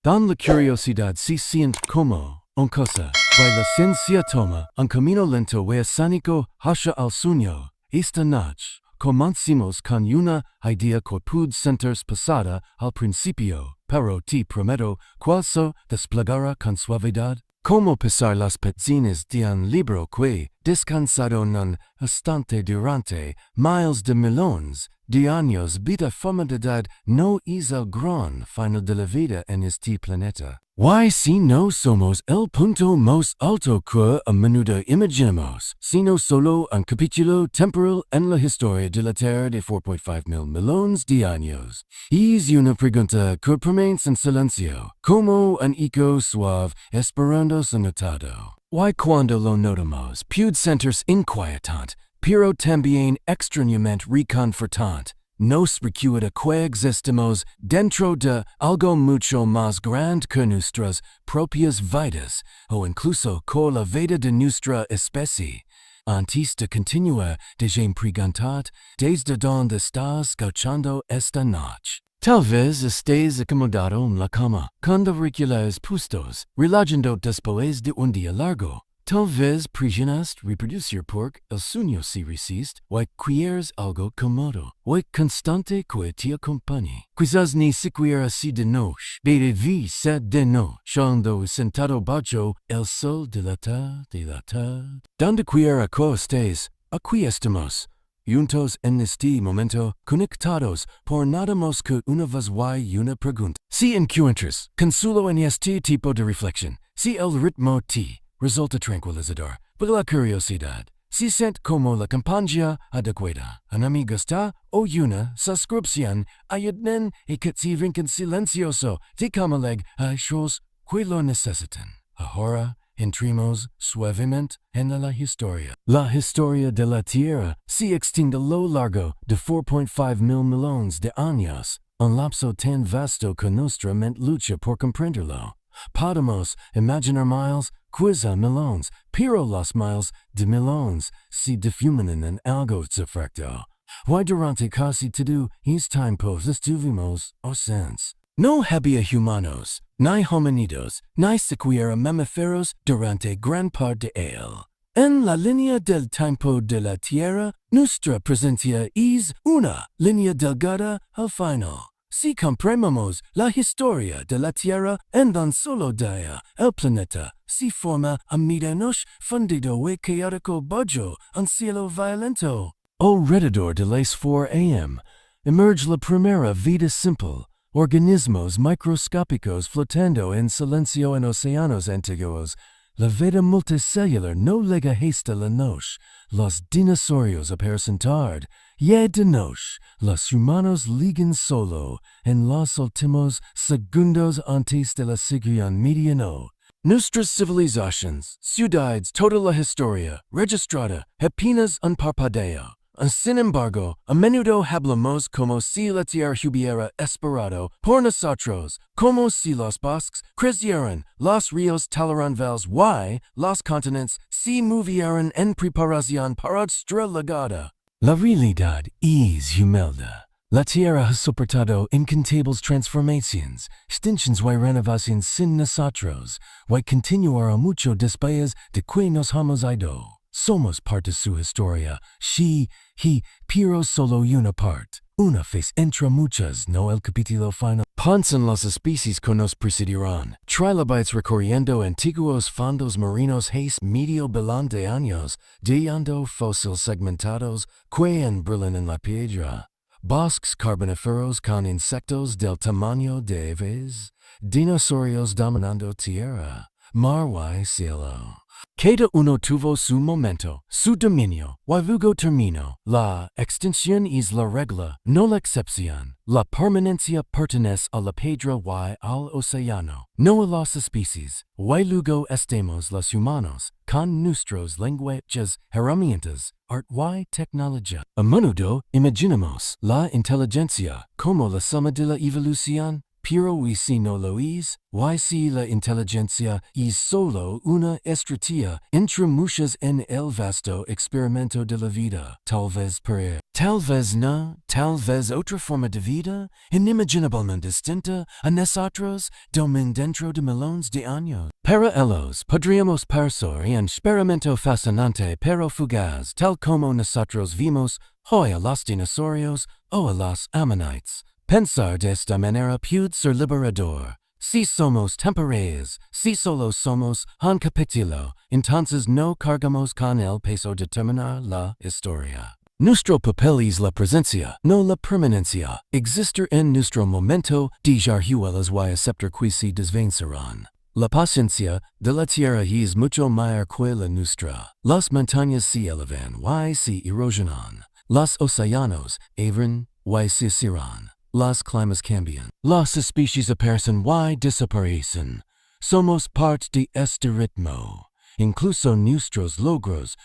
Dan la curiosidad si siente como, un cosa, y la ciencia toma, un camino lento y escénico hacia el sueño. Esta noche, comencemos con una idea que puede sentirse pasada al principio, pero te prometo que se desplegará con suavidad. Cómo pasar las páginas de un libro que, descansado en un estante durante miles de millones de años, vida formalidad no es el gran final de la vida en este planeta. Why si no somos el punto más alto que a menudo imaginamos, sino solo un capítulo temporal en la historia de la Tierra de 4.5 mil millones de años. Es una pregunta que permanece en silencio, como un eco suave esperando su notado. Why cuando lo notamos puede sentirse inquietante, pero también extrañamente reconfortante. Nos recuerda que existimos dentro de algo mucho más grande que nuestras propias vidas, o incluso que la vida de nuestra especie. Antes de continuar, déjame preguntar, ¿desde dónde estás escuchando esta noche? Tal vez estés acomodado en la cama, con auriculares puestos, relajando después de un día largo. Tal vez presionas reproducir porque el sueño se resiste, o quieres algo cómodo, o constante que te acompañe. Quizás ni siquiera así de noche, debe ser de noche, ando sentado bajo el sol dilata. Donde quiera que estés, aquí estamos, juntos en este momento, conectados por nada más que una voz y una pregunta. Si encuentras consuelo en este tipo de reflexión, si el ritmo te resulta tranquilizador, por la curiosidad, si siente como la compañía adecuada, un amigo está o una suscripción ayudan y que te rincan silencioso de camaleg a shows que lo necesitan. Ahora entremos suavemente en la historia. La historia de la Tierra se extiende a lo largo de 4.5 mil millones de años, un lapso tan vasto que nuestra mente lucha por comprenderlo. Podemos imaginar miles, quizá millones, pero los miles de millones se difuminan en algo perfecto. Y durante casi todo este tiempo estuvimos ausentes. No había humanos, ni homínidos, ni siquiera mamíferos durante gran parte de él. En la línea del tiempo de la Tierra, nuestra presencia es una línea delgada al final. Si comprendemos la historia de la Tierra en un solo día, el planeta se forma a medianoche fundido y caótico bajo un cielo violento. Alrededor de las 4 a.m. emerge la primera vida simple, organismos microscópicos flotando en silencio en océanos antiguos. La vida multicelular no llega hasta la noche. Los dinosaurios aparecen tarde. Y de noche, los humanos ligan solo en los últimos segundos antes de la siglo mediano. Nuestras civilizaciones, ciudades, toda la historia registrada apenas un parpadeo. Sin embargo, a menudo hablamos como si la Tierra hubiera esperado por nosotros, como si los bosques crecieran, los ríos talaran valles y los continentes se movieran en preparación para nuestra llegada. La realidad es humilde. La Tierra ha soportado incontables transformaciones, extinciones y renovaciones sin nosotros, y continuará mucho después de que nos hemos ido. Somos parte de su historia, pero solo una parte. Una vez entre muchas, no el capítulo final. Piensan las especies que nos precederán. Trilobites recorriendo antiguos fondos marinos hace medio billón de años, hallando fósiles segmentados que brillan en la piedra. Bosques carboníferos con insectos del tamaño de aves. Dinosaurios dominando tierra. Mar y cielo. Cada uno tuvo su momento, su dominio, y luego terminó. La extinción es la regla, no la excepción. La permanencia pertenece a la piedra y al océano, no a las especies. Y luego estamos los humanos, con nuestros lenguajes, herramientas, art y tecnología. A menudo imaginamos la inteligencia como la suma de la evolución, Pero y si no lo es, y si la inteligencia es solo una estrategia entre muchas en el vasto experimento de la vida, tal vez per tal vez no, tal vez otra forma de vida, inimaginablemente distinta a nosotros, domin dentro de millones de años. Para ellos, podríamos parecer un experimento fascinante pero fugaz, tal como nosotros vimos hoy a los dinosaurios o a los ammonites. Pensar de esta manera puede ser liberador. Si somos temporales, si solo somos un capítulo, entonces no cargamos con el peso de terminar la historia. Nuestro papel es la presencia, no la permanencia. Existir en nuestro momento de jarhuelas y aceptar que se desvancerán. La paciencia de la Tierra es mucho mayor que la nuestra. Las montañas se elevan y se erosionan. Los océanos abren y se cierran. Los climas cambian. Las especies aparecen y desaparecen. Somos parte de este ritmo. Incluso nuestros logros,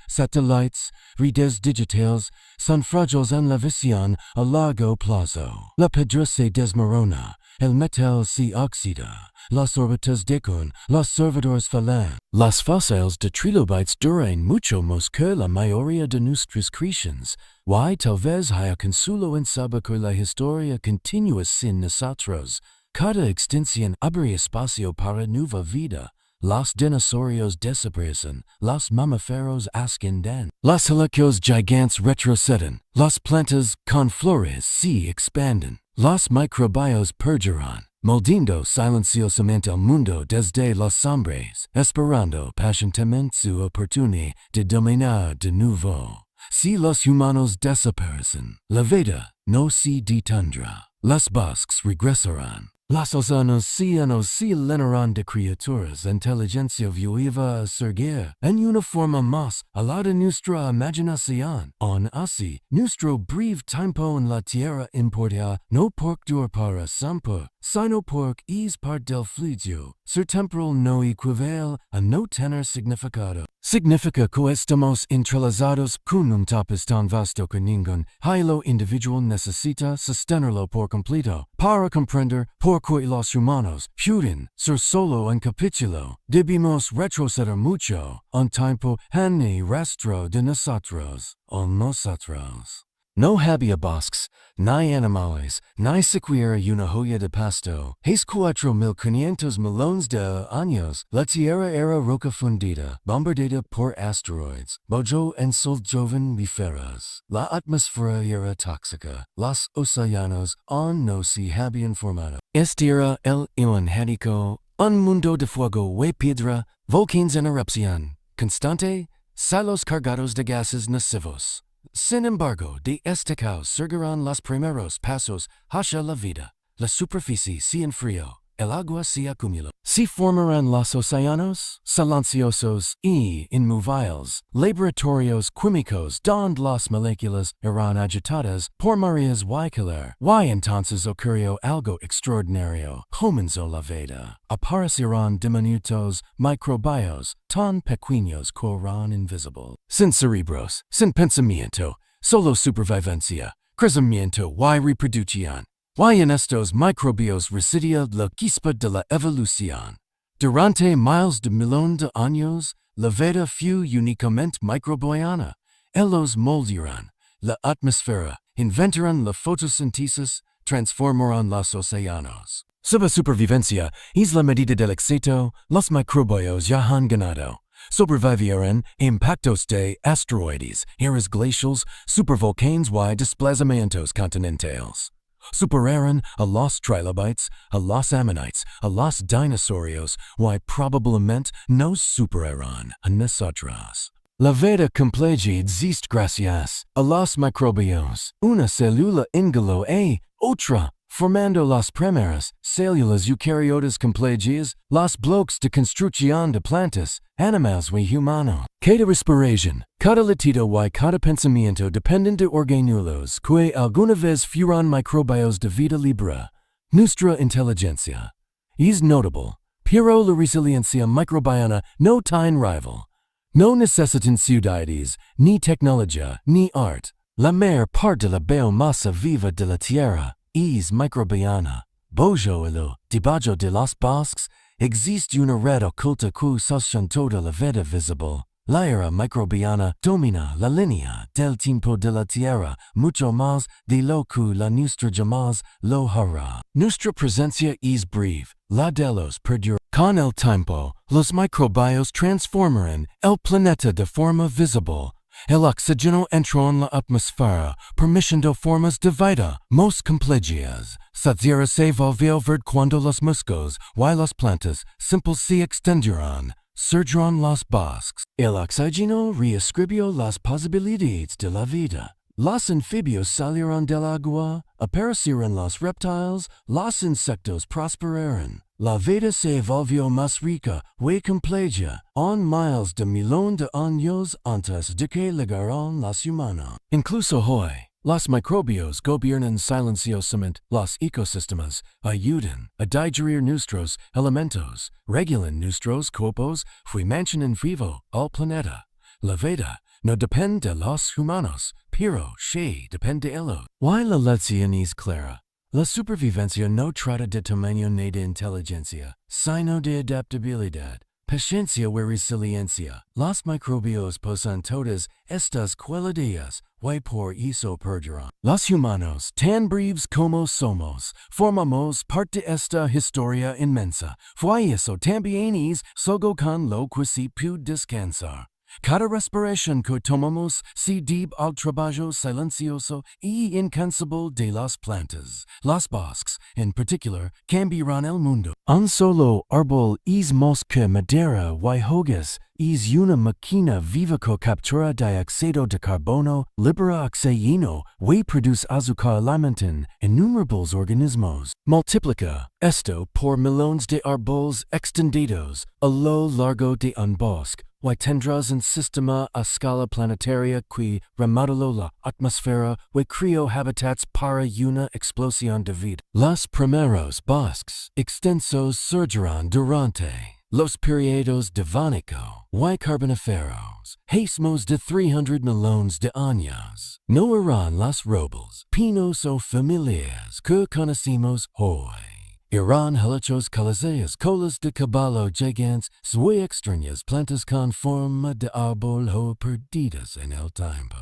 satélites, redes digitales, son frágiles en la visión a largo plazo. La piedra se desmorona, el metal se oxida, las órbitas decaen, los servidores fallan. Los fósiles de trilobites duran mucho más que la mayoría de nuestras creaciones. Y tal vez haya consuelo en saber que la historia continúa sin nosotros. Cada extinción abre espacio para nueva vida. Los dinosaurios desaparecen, los mamíferos ascienden, los helicos gigantes retroceden, las plantas con flores se expanden, los microbios perduran, moldeando silenciosamente el mundo desde las sombras, esperando pacientemente su oportunidad de dominar de nuevo. Si los humanos desaparecen, la vida no se detendrá. Los bosques regresarán. Los océanos se llenarán de criaturas inteligencia viva a surgir en una forma más allá de nuestra imaginación. Aun así, nuestro breve tiempo en la Tierra importa no por durar para siempre, sino porque es parte del fluido. Ser temporal no equivale a no tener significado. Significa que estamos entrelazados con un tapis tan vasto que ningún hilo individual necesita sostenerlo por completo. Para comprender por qué los humanos pueden ser solo un capítulo, debemos retroceder mucho, un tiempo ni rastro de nosotros o nosotros. No había bosques, ni animales, ni siquiera una joya de pasto. Hace 4.500 millones de años, la Tierra era roca fundida, bombardeada por asteroides, bojo en soljoveníferas. La atmósfera era tóxica. Los océanos aún no se habían formado. Este era el Atlántico, un mundo de fuego y piedra, volcanes en erupción, constante, silos cargados de gases nocivos. Sin embargo, de este caos surgirán los primeros pasos hacia la vida. La superficie se enfrió, el agua se acumuló. Se formarán los océanos, silenciosos y inmovibles, laboratorios químicos donde las moléculas eran agitadas por mareas y calor. Y entonces ocurrió algo extraordinario. Comenzó la vida. Aparecerán diminutos microbios tan pequeños que eran invisibles. Sin cerebros, sin pensamiento, solo supervivencia, crecimiento y reproducción. Y en estos microbios residia la chispa de la evolución. Durante miles de millones de años, la vida fue únicamente microbiana. Ellos moldearán la atmósfera, inventarán la fotosíntesis, transformarán los océanos. Su supervivencia es la medida del éxito. Los microbios ya han ganado. Sobrevivieron impactos de asteroides, eras glaciales, supervolcanes y desplazamientos continentales. Superaron a los trilobites, a los ammonites, a los dinosaurios, y probablemente nos superarán a nosotros. La vida completa existe gracias a los microbios. Una célula engoló a otra, formando las primeras células eucariotas complejas, los bloques de construcción de plantas, animales y humanos. Cada respiración, cada latido y cada pensamiento dependen de organulos que alguna vez fueron microbios de vida libre. Nuestra inteligencia es notable, pero la resiliencia microbiana no tiene rival. No necesitan ciudades, ni tecnología, ni art. La mayor parte de la biomasa viva de la Tierra es microbiana. Bojo elo, debajo de los bosques, existe una red oculta que sostiene toda la vida visible. La era microbiana domina la línea del tiempo de la Tierra, mucho más de lo que la nuestra jamás lo hará. Nuestra presencia es breve, la de los perdura. Con el tiempo, los microbios transformarán el planeta de forma visible. El oxígeno entró en la atmósfera, permitiendo formas de vida más complejas. La tierra se volvió verde cuando los musgos y las plantas simples se extendieron. Surgieron los bosques. El oxígeno reescribió las posibilidades de la vida. Los anfibios salieron del agua, aparecieron los reptiles, los insectos prosperaron. La vida se volvió más rica y compleja, en miles de millón de años antes de que llegaran los humanos. Incluso hoy, los microbios gobiernan silenciosamente los ecosistemas, ayudan a digerir nuestros elementos, regulan nuestros cuerpos y mantienen vivo al planeta. La vida no depende de los humanos, pero sí depende de ellos. Y la lección es clara. La supervivencia no trata de tamaño ni de inteligencia, sino de adaptabilidad, paciencia y resiliencia. Los microbios poseen todas estas cualidades y por eso perduran. Los humanos, tan breves como somos, formamos parte de esta historia inmensa. Fue eso también es algo con lo que se puede descansar. Cada respiración que tomamos se debe al trabajo silencioso y incansable de las plantas. Los bosques, en particular, cambiarán el mundo. Un solo árbol es más que madera y hojas, es una máquina viva que captura dióxido de carbono, libera oxígeno y produce azúcar alimentan innumerables organismos. Multiplica esto por millones de árboles extendidos a lo largo de un bosque. Y tendrás un sistema a escala planetaria que remodeló la atmósfera y creó hábitats para una explosión de vida. Los primeros bosques extensos surgirán durante los periodos devónico y carboníferos, hace más de 300 millones de años. No eran los robles, pinos o familias que conocemos hoy. Irán helechos calaseas colas de caballo gigantes y extrañas plantas con forma de árbol o perdidas en el tiempo.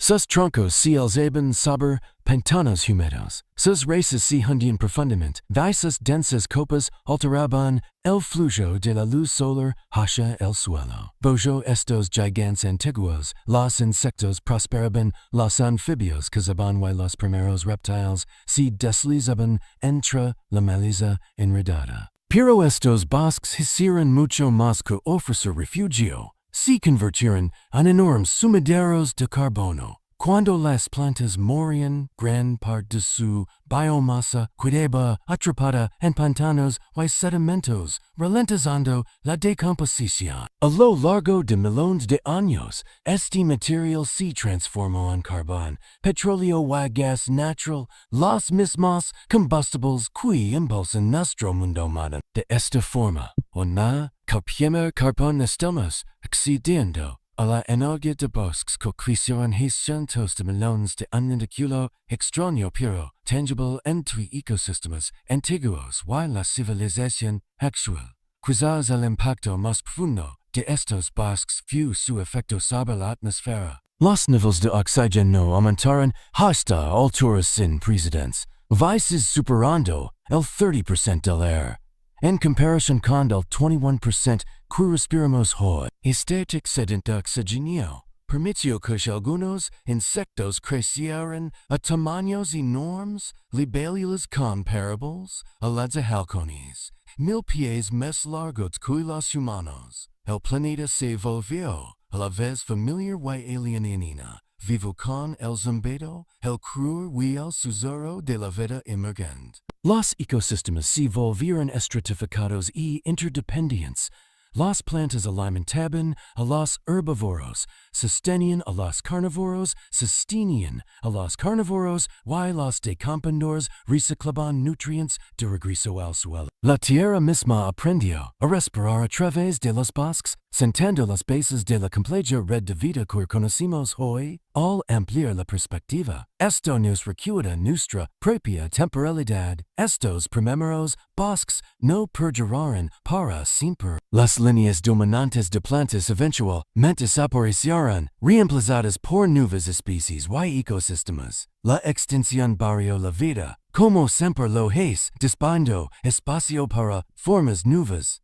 Sus troncos se alzaban sobre pantanos húmedos, sus raíces se hundían profundamente, y sus densas copas alteraban el flujo de la luz solar hacia el suelo. Bajo estos gigantes antiguos, los insectos prosperaban, los anfibios cazaban y los primeros reptiles se deslizaban entre la maleza enredada. Pero estos bosques hicieron mucho más que ofrecer refugio. Se convirtieron en enormes sumideros de carbono. Cuando las plantas morían, gran parte de su biomasa quedaba atrapada en pantanos y sedimentos, ralentizando la decomposición. A lo largo de millones de años, este material se transformó en carbón, petróleo y gas natural, los mismos combustibles que impulsan nuestro mundo moderno. De esta forma, una primer carbón estamos accediendo a la energía de bosques que crecieron hace cientos de millones de años de kilo extraño pero tangible entre ecosistemas antiguos y la civilización actual. Quizás el impacto más profundo de estos bosques fue su efecto sobre la atmósfera. Los niveles de oxígeno aumentaron hasta alturas sin precedentes, veces superando el 30% del aire. En comparación con el 21% que respiramos hoy, este excedente oxígeno permitió que algunos insectos crecieran a tamaños enormes, libélulas comparables a las de halcones, 1000 pies más largos que los humanos. El planeta se volvió a la vez familiar y alienígena, vivo con el zumbido, el crur y el susurro de la vida emergente. Los ecosistemas se volvieron estratificados y interdependientes. Las plantas alimentaban a los herbívoros, sostenían a los carnívoros, sostenían a los carnívoros y los decomponedores reciclaban nutrientes de regreso al suelo. La tierra misma aprendió a respirar a través de los bosques, sentando las bases de la compleja red de vida que conocimos hoy, al ampliar la perspectiva. Esto nos recuerda nuestra propia temporalidad. Estos primeros bosques no perdurarán para siempre. Las líneas dominantes de plantas eventualmente desaparecerán, reemplazadas por nuevas especies y ecosistemas. La extinción barrió la vida, como siempre lo es, despando espacio para formas nuevas.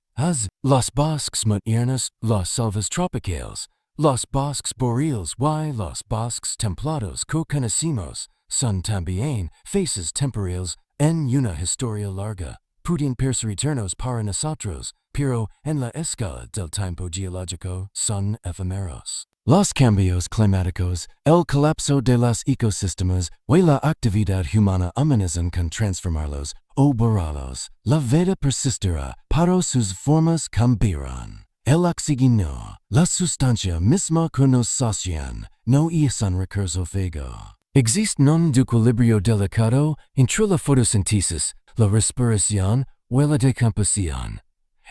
Los bosques modernos, las selvas tropicales, los bosques boreales y los bosques templados que conocimos, son también fases temporales en una historia larga. Pueden parecer eternos para nosotros, pero en la escala del tiempo geológico son efímeros. Los cambios climáticos, el colapso de los ecosistemas y la actividad humana amenazan con transformarlos o borrarlos. La vida persistirá, pero sus formas cambiarán. El oxígeno, la sustancia misma que nos sacian, no es un recurso fijo. Existe un equilibrio delicado entre la fotosíntesis, la respiración y la decomposición.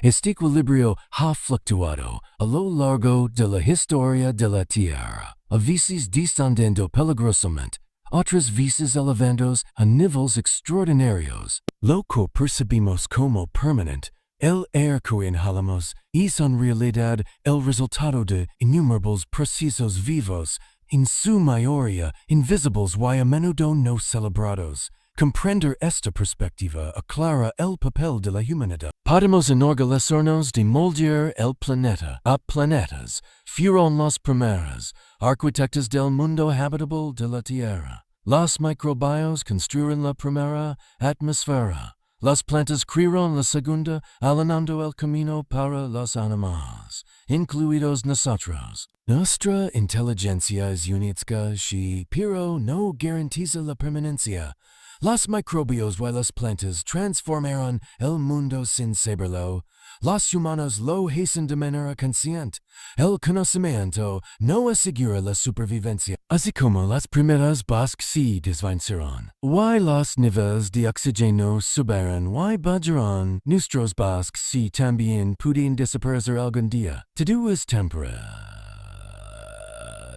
Este equilibrio ha fluctuado a lo largo de la historia de la Tierra, a veces descendiendo peligrosamente, otras veces elevándose a niveles extraordinarios. Lo que percibimos como permanente, el aire que inhalamos, es en realidad el resultado de innumerables procesos vivos, en su mayoría invisibles y a menudo no celebrados. Comprender esta perspectiva aclara el papel de la humanidad. Podemos enorgullecernos de moldear el planeta. A planetas fueron los primeros arquitectos del mundo habitable de la Tierra. Los microbios construyeron la primera atmósfera. Las plantas crearon la segunda, allanando el camino para los animales, incluidos nosotros. Nuestra inteligencia es única, sí, pero no garantiza la permanencia. Los microbios y las plantas transformaron el mundo sin saberlo. Los humanos lo hacen de manera consciente. El conocimiento no asegura la supervivencia. Así como las primeras bosques se desvanecieron, y los niveles de oxígeno subieron y bajaron, nuestros bosques se también pueden desaparecer algún día. Todo es temporal.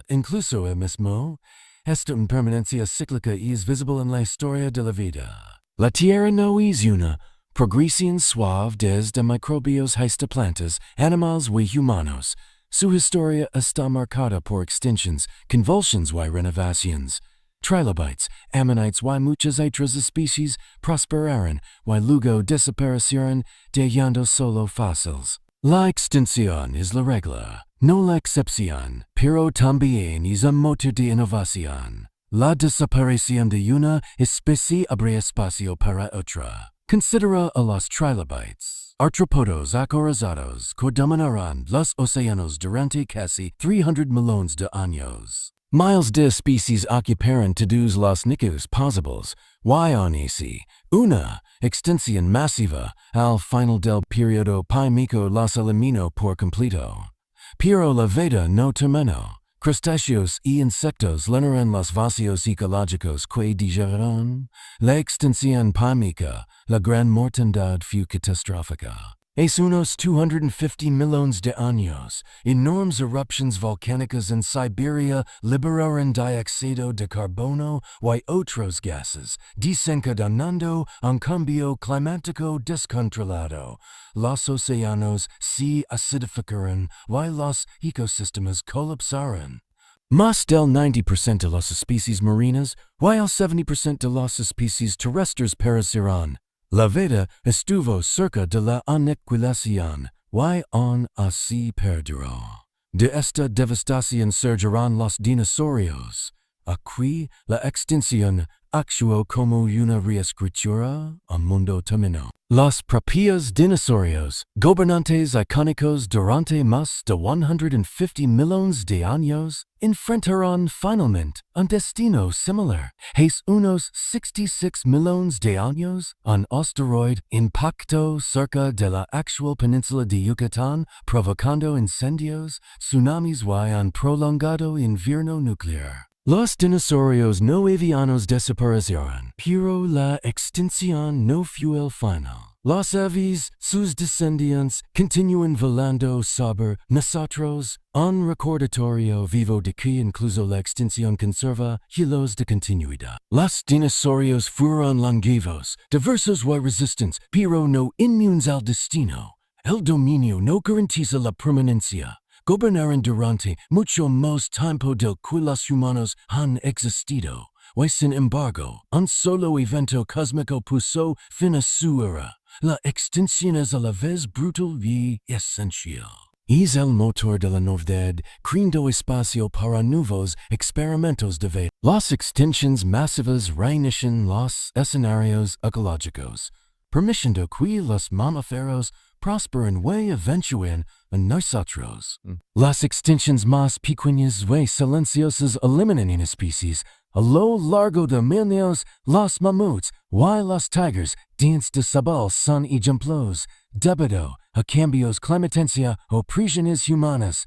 Incluso el mismo. Esta impermanencia cíclica es visible en la historia de la vida. La Tierra no es una progresión suave desde microbios hasta plantas, animales y humanos. Su historia está marcada por extinciones, convulsiones y renovaciones. Trilobites, ammonites y muchas otras especies prosperaron y luego desaparecieron, dejando solo fósiles. La extinción es la regla, no la excepción, pero también es un motor de innovación. La desaparición de una especie abre espacio para otra. Considera a los trilobites, artrópodos acorazados que dominarán los océanos durante casi 300 millones de años. Miles de especies ocuparon todos los nichos posibles, y aún así, una extinción masiva al final del periodo pandémico los eliminó por completo. Pero la vida no terminó. Crustáceos y insectos llenaron los vacíos ecológicos que dejaron. La extinción pandémica, la gran mortandad fue catastrófica. Hace unos 250 millones de años, enormes erupciones volcánicas en Siberia liberaron dióxido de carbono y otros gases, desencadenando un cambio climático descontrolado. Los océanos se acidificaron y los ecosistemas colapsaron. Más del 90% de las especies marinas y el 70% de las especies terrestres perecerán. La vida estuvo cerca de la aniquilación, y aún así perduró. De esta devastación surgirán los dinosaurios. Aquí la extinción actuó como una reescritura, un mundo terminó. Los propios dinosaurios, gobernantes icónicos durante más de 150 millones de años, enfrentarán finalmente un destino similar. Hace unos 66 millones de años, un asteroide impactó cerca de la actual península de Yucatán, provocando incendios, tsunamis y un prolongado invierno nuclear. Los dinosaurios no avianos desaparecieron, pero la extinción no fue el final. Las aves, sus descendientes, continúan volando sobre nosotros, un recordatorio vivo de que incluso la extinción conserva hilos de continuidad. Los dinosaurios fueron longevos, diversos y resistentes, pero no inmunes al destino. El dominio no garantiza la permanencia. Gobernaron durante mucho más tiempo del que los humanos han existido, y sin embargo, un solo evento cósmico puso fin a su era. La extinción es a la vez brutal y esencial. Es el motor de la novedad, creando espacio para nuevos experimentos de vida. Las extinciones masivas reinician los escenarios ecológicos, permitiendo que los mamíferos prosperen y eventuen en nosotros. Las extinciones más pequeñas y silenciosas eliminan una especies. A lo largo de milenios, los mamuts y los tigres dientes de sable son ejemplos, debido a cambios climáticos o presiones humanas.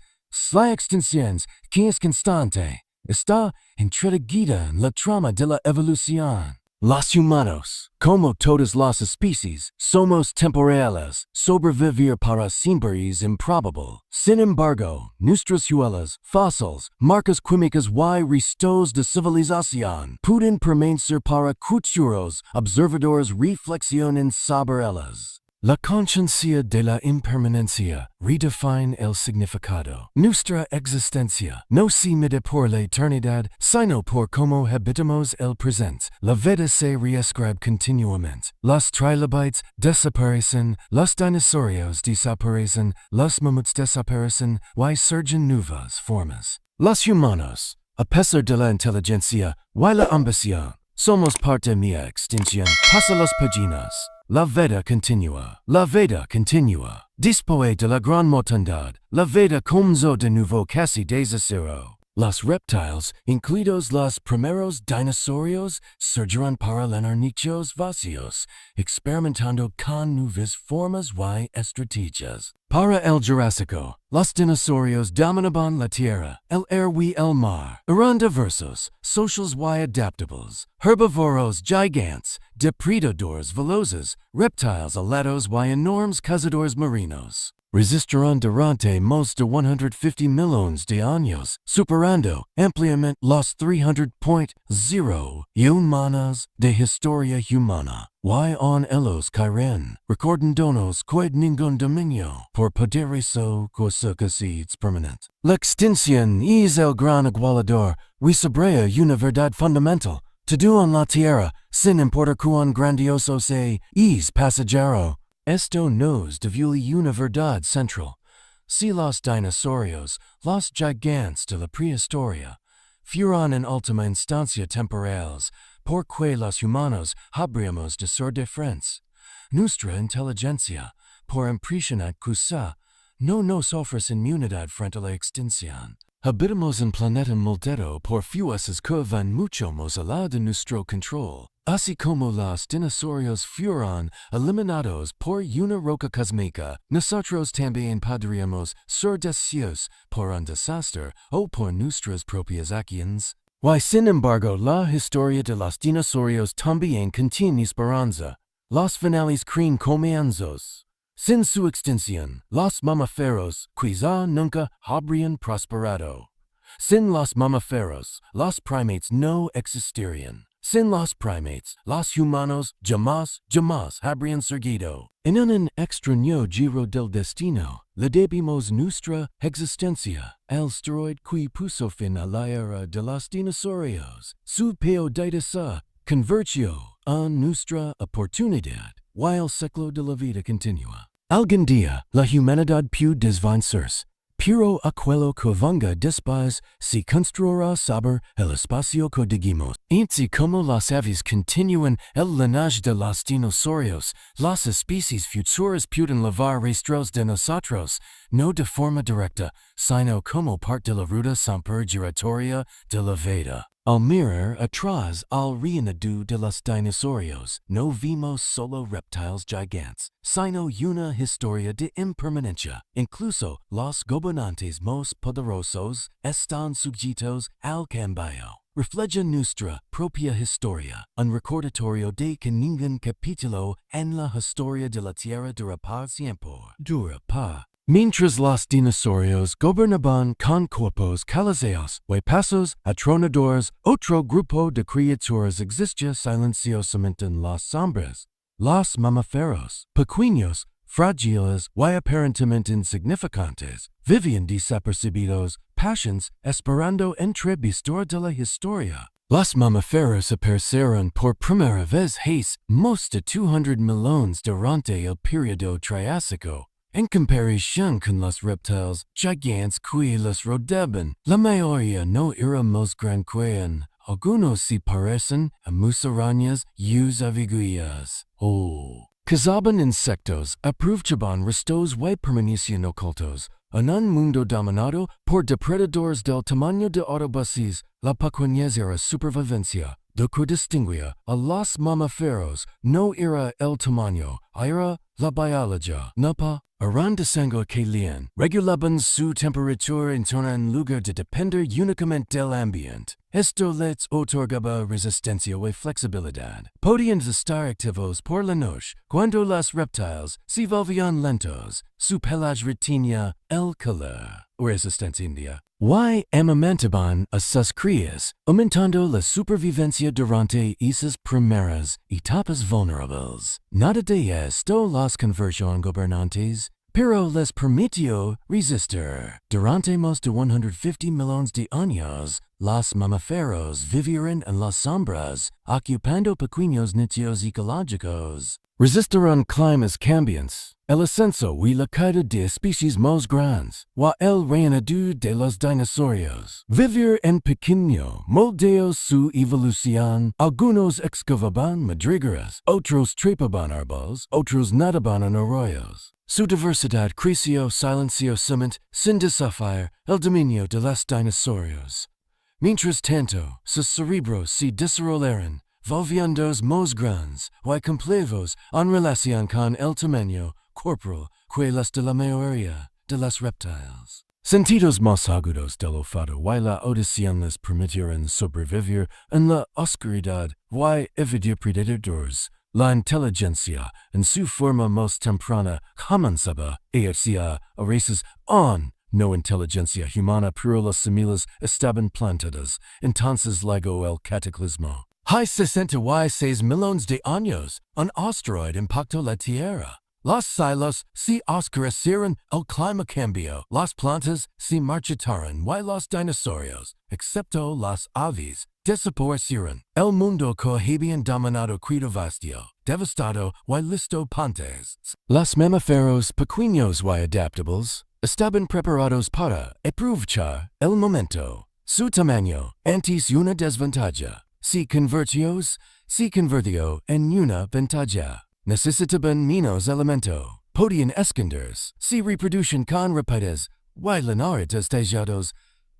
La extinción, que es constante, está entreguida en la trama de la evolución. Los humanos, como todas las especies, somos temporales. Sobrevivir para siempre es improbable. Sin embargo, nuestras huellas, fósiles, marcas químicas y restos de civilización pueden permanecer para futuros observadores reflexionen sobre ellas. La conciencia de la impermanencia redefine el significado. Nuestra existencia no se mide por la eternidad, sino por cómo habitamos el presente. La vida se reescribe continuamente. Los trilobites desaparecen, los dinosaurios desaparecen, los mamuts desaparecen y surgen nuevas formas. Los humanos, a pesar de la inteligencia y la ambición, somos parte de mi extinción. Pasa las páginas. La vida continúa. La vida continúa. Después de la gran mortandad, la vida comenzó de nuevo casi desde cero. Los reptiles, incluidos los primeros dinosaurios, surgieron para llenar nichos vacíos, experimentando con nuevas formas y estrategias. Para el Jurásico, los dinosaurios dominaban la tierra, el aire y el mar. Eran diversos, socials y adaptables, herbívoros gigantes, depredadores veloces, reptiles alados y enormes cazadores marinos. Resistieron durante más de 150 millones de años, superando ampliamente los 300.0 humanos de historia humana. Y on ellos caen, recordándonos que ningún dominio por poder eso cosa casi es permanente. La extinción es el gran igualador, resubraya una verdad fundamental. Todo en la tierra, sin importar cuán grandioso sea, es pasajero. Esto nos devela una verdad central. Si los dinosaurios, los gigantes de la prehistoria, fueron en última instancia temporales, ¿por qué los humanos habríamos de ser diferentes? Nuestra inteligencia, por impresionante que sea, no nos ofrece inmunidad frente a la extinción. Habitamos en planeta maldito por fuerzas que van mucho más allá de nuestro control. Así como los dinosaurios fueron eliminados por una roca cósmica, nosotros también podríamos ser deseados por un desastre o por nuestras propias acciones. Y sin embargo, la historia de los dinosaurios también contiene esperanza. Los finales creen comienzos. Sin su extinción, los mamíferos quizá nunca habrían prosperado. Sin los mamíferos, los primates no existirían. Sin los primates, los humanos jamás habrían surgido. En un extraño giro del destino, le debemos nuestra existencia al asteroide que puso fin a la era de los dinosaurios. Su peodidesa convirtió en nuestra oportunidad, y el ciclo de la vida continúa. Algún día, la humanidad puede desvancerse, pero aquello que venga después se construirá sobre el espacio que digamos. Así como las aves continúan el linaje de los dinosaurios, las especies futuras pueden llevar rastros de nosotros, no de forma directa, sino como parte de la ruta siempre giratoria de la vida. Al mirar atrás al reinado de los dinosaurios, no vimos solo reptiles gigantes, sino una historia de impermanencia. Incluso los gobernantes más poderosos están sujetos al cambio. refleja nuestra propia historia, un recordatorio de que ningún capítulo en la historia de la Tierra dura para siempre. Dura pa. Mientras los dinosaurios gobernaban con cuerpos calizados, huepasos, atronadores, otro grupo de criaturas existía silenciosamente en las sombras. Los mamíferos, pequeños, frágiles y aparentemente insignificantes, vivían desapercibidos, passions, esperando entrevistar de la historia. Los mamíferos aparecieron por primera vez hace más de 200 millones durante el periodo Triásico. En comparación con los reptiles gigantes que los rodeaban, la mayoría no era más gran que algunos se parecen a musarañas y aviguillas. Cazaban insectos, aprovechaban restos y permanecían ocultos. En un mundo dominado por depredadores del tamaño de autobuses, la pequeñez era supervivencia. Lo que distinguía a los mamíferos no era el tamaño, era la biología. Napa, eran de sangre caliente, regulaban su temperatura interna en lugar de depender únicamente del ambiente. Esto les otorgaba resistencia y flexibilidad. Podían estar activos por la noche, cuando los reptiles se volvían lentos. Su pelaje retenía el calor. Resistencia. Y amamentaban a sus crías, aumentando la supervivencia durante esas primeras etapas vulnerables. Nada de esto los convirtió en gobernantes, pero les permitió resistir. Durante más de 150 millones de años, los mamíferos vivieron en las sombras, ocupando pequeños nichos ecológicos. Resistieron climas cambiantes, el ascenso y la caída de especies más grandes, o el reinado de los dinosaurios. Vivir en pequeño moldeó su evolución. Algunos excavaban madrigueras, otros trepaban árboles, otros nadaban en arroyos. Su diversidad creció silenciosamente sin desafiar el dominio de los dinosaurios. Mientras tanto, sus cerebros se desarrollaron, volviéndose más grandes y complejos en relación con el tamaño corporal que los de la mayoría de los reptiles. Sentidos más agudos del olfato y la audición les permitieron sobrevivir en la oscuridad y evitar predadores. La inteligencia, en su forma más temprana, comenzaba a irse a raíces no inteligencia humana, pero las semillas estaban plantadas. Entonces llegó el cataclismo. Hay 66 millones de años, un asteroide impactó la Tierra. Los cielos se oscurecieron, el clima cambió, las plantas se marchitaron y los dinosaurios, excepto las aves, desaparecieron. El mundo que habían dominado quedó vacío, devastado y listo pantes. Los mamíferos pequeños y adaptables estaban preparados para aprovechar el momento. Su tamaño, antes una desventaja, se convirtió en una ventaja. Necesitaban menos elemento. Podían esconderse, se reproducen con rapidez, y destellados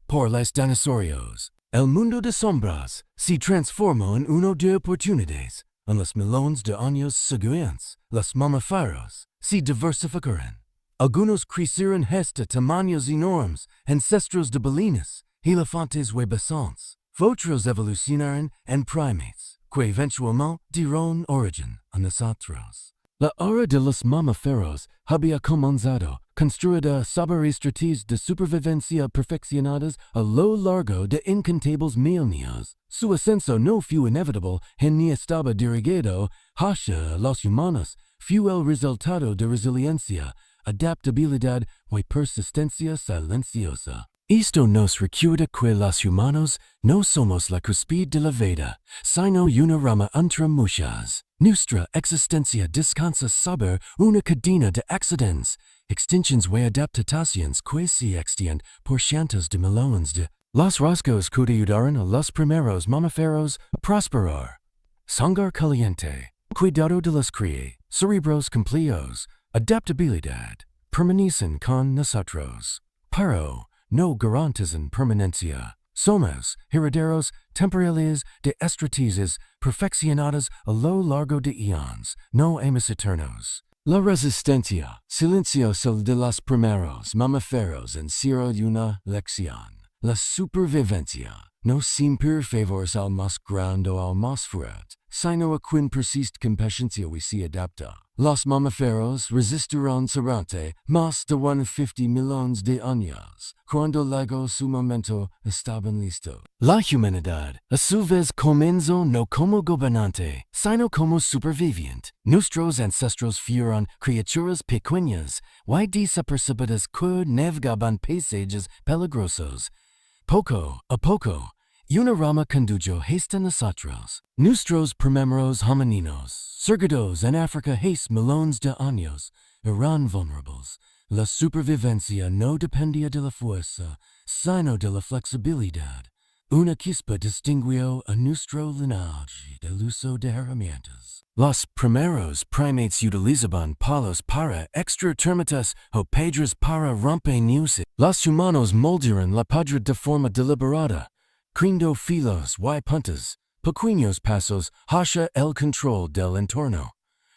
por los dinosaurios. El mundo de sombras se transformó en uno de oportunidades. En los millones de años siguientes, los mamíferos se diversificaron. Algunos crecieron hasta tamaños enormes, ancestros de balenas, elefantes y bisontes. Otros evolucionaron en primates, que eventualmente dieron origen a nosotros. La era de los mamíferos había comenzado, construida sobre estrategias de supervivencia perfeccionadas a lo largo de incontables milenios. Su ascenso no fue inevitable ni estaba dirigido hacia los humanos, fue el resultado de resiliencia, adaptabilidad y persistencia silenciosa. Esto nos recuerda que los humanos no somos la cúspide de la vida, sino una rama entre muchas. Nuestra existencia descansa sobre una cadena de accidentes, extinciones y adaptaciones que se extienden por cientos de millones de. Los rasgos que ayudaron a los primeros mamíferos a prosperar. Sangre caliente, cuidado de los crías, cerebros complejos, adaptabilidad, permanecen con nosotros. Pero no garantizan permanencia. Somos herederos temporales de estrategias perfeccionadas a lo largo de eones, no años eternos. La resistencia silenciosa de los primeros mamíferos encierra una lección. La supervivencia. no simper favors al mas grande al mas fuerte, sino a quien persist competentio y se adapta. Los mamíferos resistirán durante más de 150 millones de años, cuando luego su momento estaban listo. La humanidad, a su vez, comenzó no como gobernante, sino como superviviente. Nuestros ancestros fueron criaturas pequeñas, y desapercibidas que navegaban paisajes peligrosos. Poco a poco, una rama condujo hasta nosotros. Nuestros primeros homininos, surgidos en África hace millones de años, eran vulnerables. La supervivencia no dependía de la fuerza, sino de la flexibilidad. Una chispa distinguió a nuestro linaje del uso de herramientas. Los primeros primates utilizaban palos para extratermitas o piedras para romper. Los humanos moldearon la piedra de forma deliberada, creando filos y puntas, pequeños pasos hacia el control del entorno.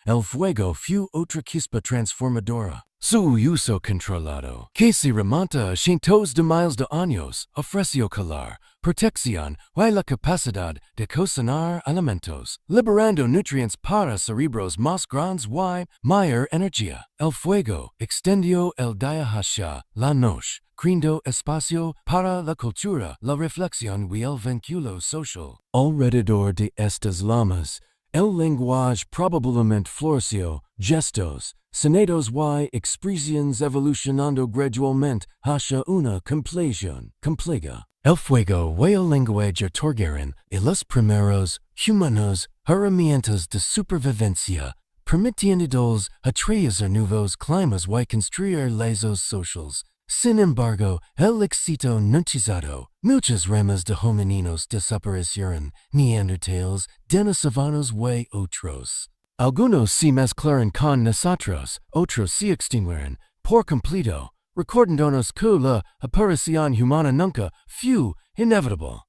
El fuego fue otra chispa transformadora. Su uso controlado, que se remonta a cientos de miles de años, ofreció calor, protección y la capacidad de cocinar alimentos, liberando nutrientes para cerebros más grandes y mayor energía. El fuego extendió el día hacia la noche, creando espacio para la cultura, la reflexión y el vínculo social. Alrededor de estas llamas, el lenguaje probablemente floreció, gestos, sonidos y expresiones evolucionando gradualmente hacia una compleción compleja. El fuego y el lenguaje otorgaron a los primeros humanos herramientas de supervivencia, permitiéndoles atravesar nuevos climas y construir lazos sociales. Sin embargo, el éxito notizado, muchas ramas de homininos desaparecieron, neandertales, denisovanos y otros. Algunos se mezclaron con nosotros, otros se extinguieron por completo, recordándonos que la aparición humana nunca fue inevitable.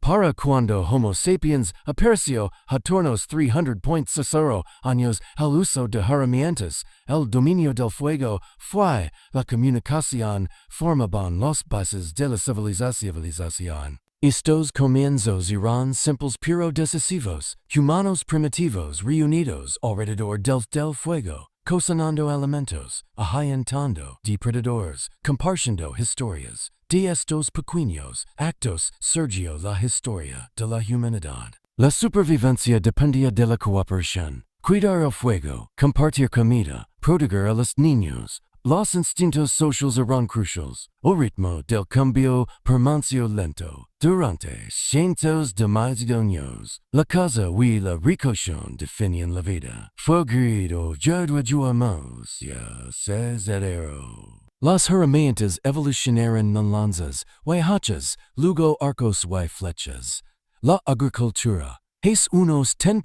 Para cuando Homo sapiens apareció hace 300.0 años el uso de herramientas, el dominio del fuego fue la comunicación, formaban las bases de la civilización. Estos comienzos eran simples pero decisivos, humanos primitivos reunidos alrededor del fuego, cocinando alimentos, ahuyentando depredadores, compartiendo historias. De estos pequeños actos surgió la historia de la humanidad. La supervivencia dependía de la cooperación. Cuidar el fuego, compartir comida, proteger a los niños. Los instintos sociales eran cruciales. El ritmo del cambio permaneció lento durante cientos de miles de años. La causa y la recaución definen la vida. Fue grido, ya ayudamos, ya cesarero. Las herramientas evolucionaron en lanzas, y hachas, luego arcos y flechas. La agricultura, hace unos 10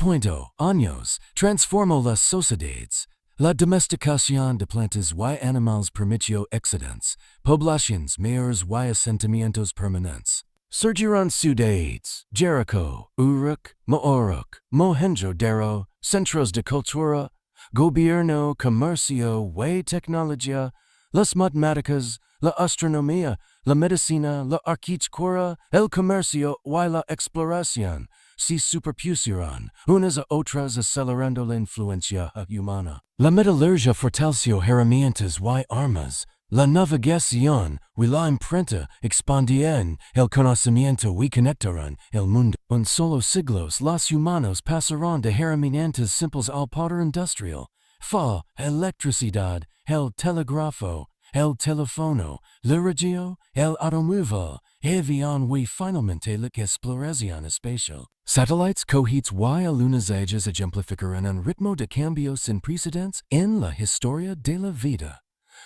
años, transformó las sociedades. La domesticación de plantas y animales permitió excedentes, poblaciones mayores y asentamientos permanentes. Surgieron ciudades, Jericho, Uruk, Mooruk, Mohenjo-Daro, centros de cultura, gobierno, comercio y tecnología. Las matemáticas, la astronomía, la medicina, la arquitectura, el comercio y la exploración se superpusieron unas a otras acelerando la influencia humana. La metalurgia fortaleció herramientas y armas. La navegación y la imprenta expandían el conocimiento y conectaron el mundo. En solo siglos los humanos pasaron de herramientas simples al poder industrial. Fa, electricidad, el telégrafo, el teléfono, la radio, el automóvil, avión y finalmente la exploración espacial. Satellites, cohetes y alunizajes ejemplificaron un ritmo de cambios sin precedentes en la historia de la vida.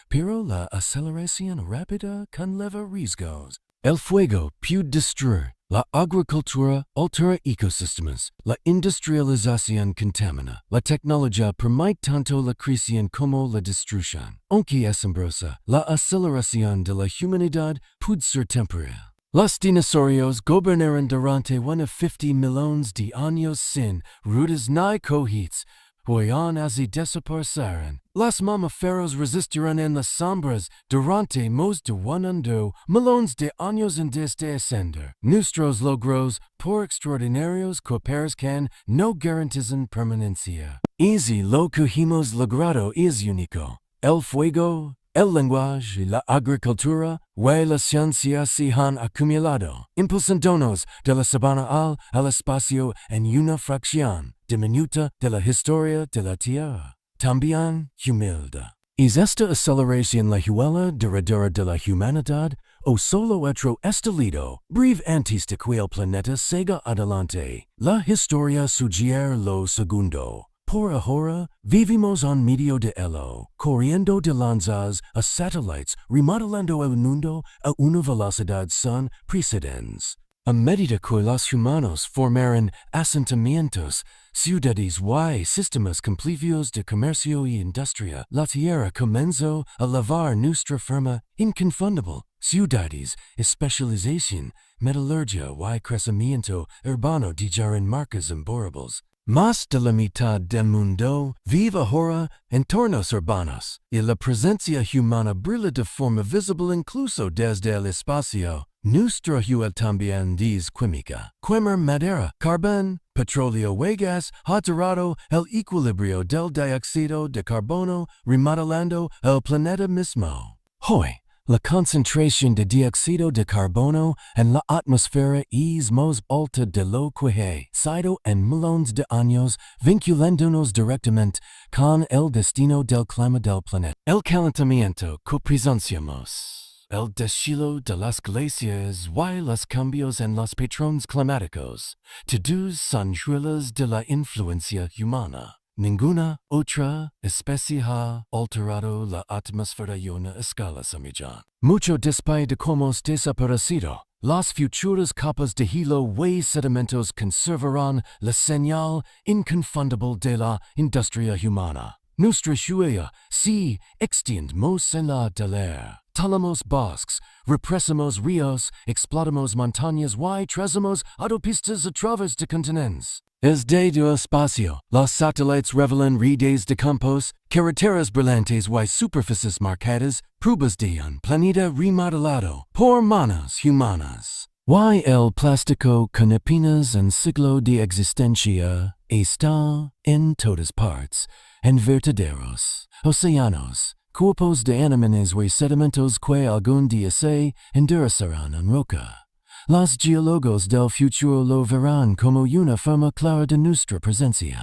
Pero la aceleración rápida conlleva riesgos. El fuego puede destruir. La agricultura altera ecosistemas, la industrialización contamina, la tecnología permite tanto la creación como la destrucción. Aunque asombrosa, la aceleración de la humanidad puede ser temporal. Los dinosaurios gobernaron durante 150 millones de años sin rutas ni cohetes, hoyan así desaparecieron. Las mamíferos resistirán en las sombras durante más de un año, millones de años en desde ascender. Nuestros logros, por extraordinarios que parezcan, no garantizan permanencia. Y lo que hemos logrado es único. El fuego, el lenguaje y la agricultura, y la ciencia se han acumulado, impulsándonos de la sabana al espacio en una fracción diminuta de la historia de la Tierra. También humilde. ¿Es esta aceleración la huella duradera de la humanidad o solo otro estilo breve antes de que el planeta siga adelante? La historia sugiere lo segundo. Por ahora, vivimos en medio de ello, corriendo de lanzas a satélites, remodelando el mundo a una velocidad sin precedentes. A medida que los humanos formaron asentamientos, ciudades y sistemas complejos de comercio y industria, la Tierra comenzó a lavar nuestra forma inconfundible. Ciudades, especialización, metalurgia y crecimiento urbano dejaron marcas imborrables. Más de la mitad del mundo vive ahora en entornos urbanos, y la presencia humana brilla de forma visible incluso desde el espacio. Nuestra huella también es química. Quemar madera, carbón, petróleo y gas ha alterado el equilibrio del dióxido de carbono, remodelando el planeta mismo. Hoy, la concentración de dióxido de carbono en la atmósfera es más alta de lo que ha sido en millones de años, vinculándonos directamente con el destino del clima del planeta. El calentamiento que presenciamos, el deshielo de las glaciares y los cambios en los patrones climáticos, todos son huellas de la influencia humana. Ninguna otra especie ha alterado la atmósfera a una escala semejante. Mucho después de cómo desaparecido, las futuras capas de hielo y sedimentos conservarán la señal inconfundible de la industria humana. Nuestra huella se extiende más en la del aire. Talamos bosques, represamos ríos, explotamos montañas y trazamos autopistas a través de continentes. Desde el espacio, los satélites revelan redes de campos, carreteras brillantes y superficies marcadas, pruebas de un planeta remodelado por manos humanas. Y el plástico con apenas un siglo de existencia está en todas partes, en vertederos, océanos, cuerpos de animales y sedimentos que algún día se endurecerán en roca. Los geólogos del futuro lo verán como una forma clara de nuestra presencia.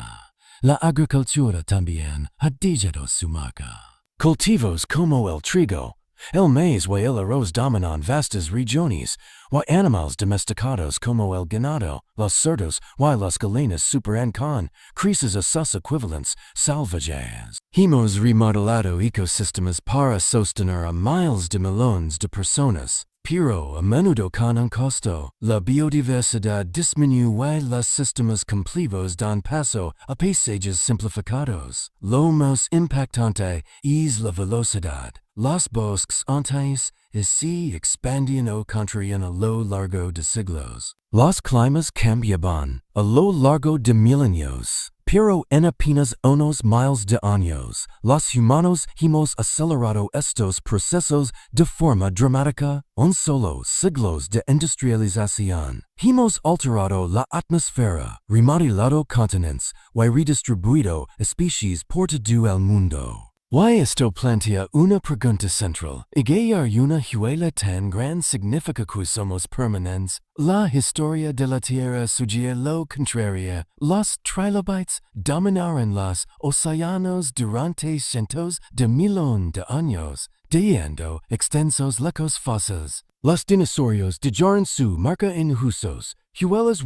La agricultura también ha dejado su marca. Cultivos como el trigo, el maíz y el arroz dominan vastas regiones, y animales domesticados como el ganado, los cerdos y las gallinas superan con creces a sus equivalentes salvajes. Hemos remodelado ecosistemas para sostener a miles de millones de personas. Pero a menudo con un costo, la biodiversidad disminuye y los sistemas complejos dan paso a paisajes simplificados. Lo más impactante es la velocidad. Los bosques antes se expandían o contraían a lo largo de siglos. Los climas cambiaban a lo largo de milenios. Pero en apenas unos miles de años, los humanos hemos acelerado estos procesos de forma dramática. En solo siglos de industrialización, hemos alterado la atmósfera, remodelado continentes y redistribuido especies por todo el mundo. Y esto plantea una pregunta central. ¿Hallar una huella tan gran significa que somos permanentes? La historia de la Tierra sugiere lo contrario. Los trilobites dominaron los océanos durante cientos de millones de años, dejando extensos legos fósiles. Los dinosaurios dejaron su marca en huesos, huellas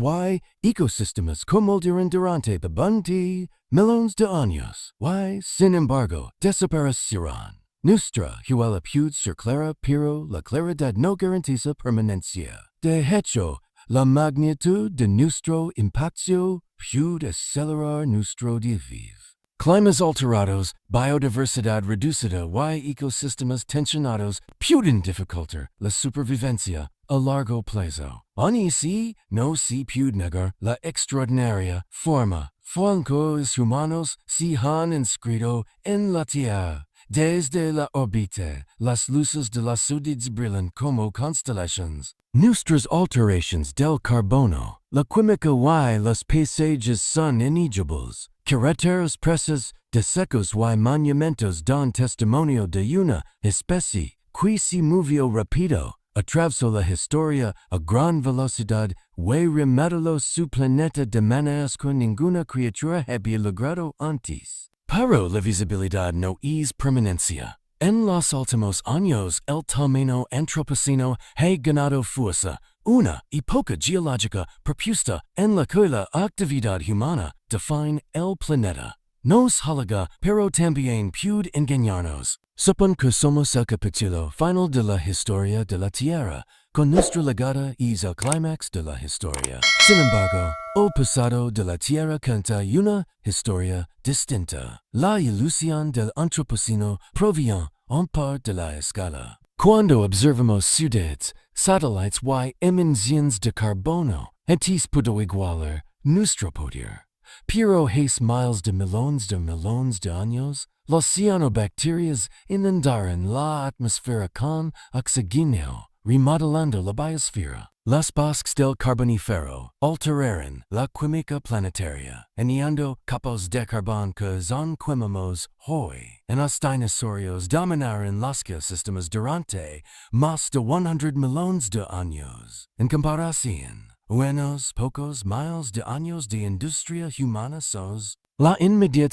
y ecosistemas que moldearon durante 20 millones de años, y, sin embargo, desaparecieron. Nuestra huella puede ser clara, pero la claridad no garantiza permanencia. De hecho, la magnitud de nuestro impacto puede acelerar nuestro declive. Climas alterados, biodiversidad reducida y ecosistemas tensionados pueden dificultar la supervivencia a largo plazo. Aún así, no se puede negar la extraordinaria forma Francos humanos se han inscrito en la Tierra. Desde la órbita, las luces de las ciudades brillan como constellations. Nuestras alteraciones del carbono, la química y los paisajes son inegibles. Carreteras presas, desecos y monumentos dan testimonio de una especie que se movió rápido. Atravesó la historia a gran velocidad y remodeló su planeta de maneras que ninguna criatura había logrado antes. Pero la visibilidad no es permanencia. En los últimos años, el tamaño antropoceno ha ganado fuerza, una época geológica propuesta en la que la actividad humana define el planeta. Nos halaga, pero también puede engañarnos. Supone que somos el capítulo final de la historia de la Tierra, con nuestra llegada es el clímax de la historia. Sin embargo, el pasado de la Tierra cuenta una historia distinta. La ilusión del antropoceno proviene en parte de la escala. Cuando observamos ciudades, satélites y emisiones de carbono, antes pudo igualar nuestro poder. Pero hace miles de millones de años, las cianobacterias inundaron la atmósfera con oxígeno, remodelando la biosfera. Los bosques del Carbonífero alteraron la química planetaria, añadiendo capas de carbón que son quemamos hoy. En los dinosaurios dominaron los ecosistemas durante más de 100 millones de años. En comparación, unos pocos miles de años de industria humana son la inmediata